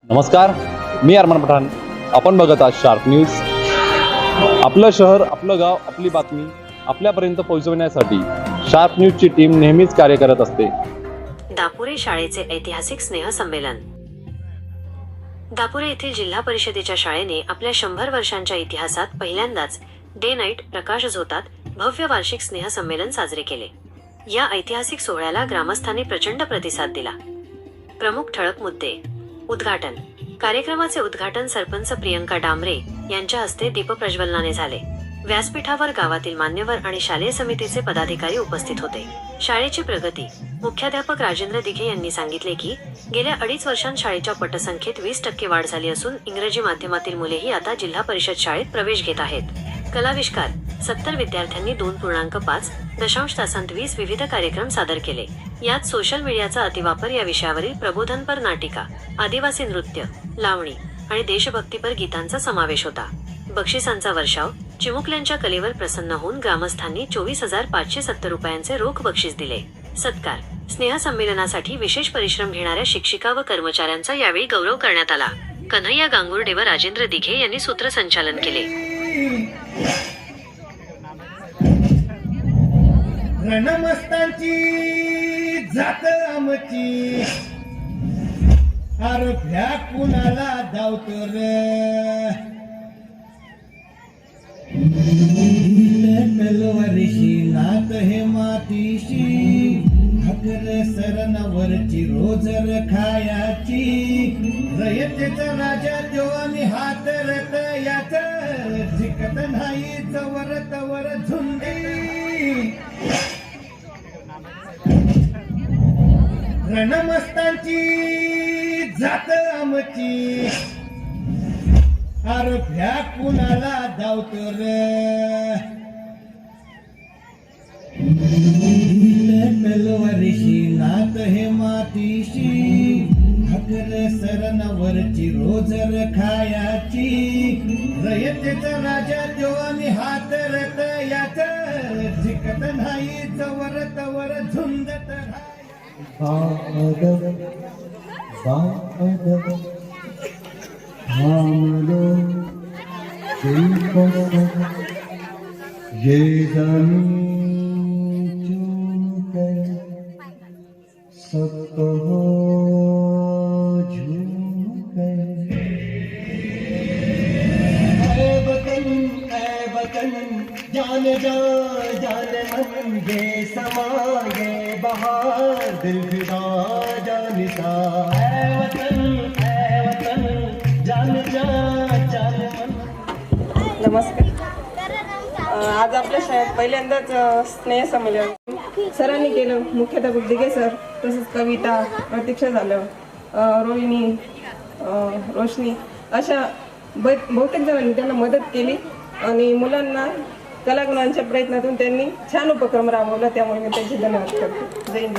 नमस्कार, मी अरमान पठाण. आपण बघत आहात शार्प न्यूज. आपलं शहर, आपलं गाव, आपली बातमी आपल्यापर्यंत पोहोचवण्यासाठी शार्प न्यूजची टीम नेहमीच कार्य करत असते. दापुरे शाळेचे ऐतिहासिक स्नेहसंमेलन. दापुरे येथील जिल्हा परिषदेच्या शाळेने आपल्या 100 वर्षांच्या इतिहासात पहिल्यांदाच डे नाईट प्रकाश झोतात भव्य वार्षिक स्नेहसंमेलन साजरे केले. या ऐतिहासिक सोहळ्याला ग्रामस्थांनी प्रचंड प्रतिसाद दिला. प्रमुख ठळक मुद्दे. उद्घाटन. कार्यक्रमाचे उद्घाटन सरपंच प्रियंका डांबरे यांच्या हस्ते दीपप्रज्वलनाने झाले. व्यासपीठावर गावातील मान्यवर आणि शालेय समितीचे पदाधिकारी उपस्थित होते. शाळेची प्रगती. मुख्याध्यापक राजेंद्र दिघे यांनी सांगितले की गेल्या 2.5 वर्षांत शाळेच्या पटसंख्येत 20% वाढ झाली असून इंग्रजी माध्यमातील मुलेही आता जिल्हा परिषद शाळेत प्रवेश घेत आहेत. कलाविष्कार. 70 विद्यार्थ्यांनी 2.5 तासांत 20 विविध कार्यक्रम सादर केले. यात सोशल मीडियाचा अतिवापर या विषयावरील प्रबोधनपर नाटिका, आदिवासी नृत्य, लावणी आणि देशभक्तीपर गीतांचा समावेश होता. बक्षिसांचा वर्षाव. चिमुकल्यांच्या कलेवर प्रसन्न होऊन ग्रामस्थांनी 24,570 रुपयांचे रोख बक्षीस दिले. सत्कार. स्नेहसंमेलनासाठी विशेष परिश्रम घेणाऱ्या शिक्षिका व कर्मचाऱ्यांचा यावेळी गौरव करण्यात आला. कन्हैया गांगुर्डे व राजेंद्र दिघे यांनी सूत्रसंचालन केले. रणमस्तांची जात आमची, आरोग्या कुणाला धावतो रे. तलवारीशी नात हे मातीशी, हकर सरणावरची रोजर खायाची. रयतेचा राजा जो आणि हात रत याच, जिकत नाही जवर तवर झुंडी. रणमस्तांची जात आमची, आरोग्या कुणाला धावतो रे. तलवारीशी नात हे मातीशी, हकर सरणावरची रोजर खायाची. रयतेचा राजा जो आणि हात रत याच, जिकत नाही जवर तवर झुंजत राहाय. ये जानी चुन कर सब हो झूम कर. ऐ वतन जान जा जान मन, ये समा ये बहार दिल फिदा जानिसा. ऐ वतन जान जा जान मन. नमस्कार. आज आपल्या शाळेत पहिल्यांदाच स्नेहसंमेलन सरांनी केलं. मुख्याध्यापक दिघे सर, तसंच कविता, प्रतीक्षा झालं, रोहिणी, रोशनी अशा बहुतेक जणांनी त्यांना मदत केली आणि मुलांना कलागुणांच्या प्रयत्नातून त्यांनी छान उपक्रम राबवला. त्यामुळे मी त्यांचे धन्यवाद करते. जय हिंद.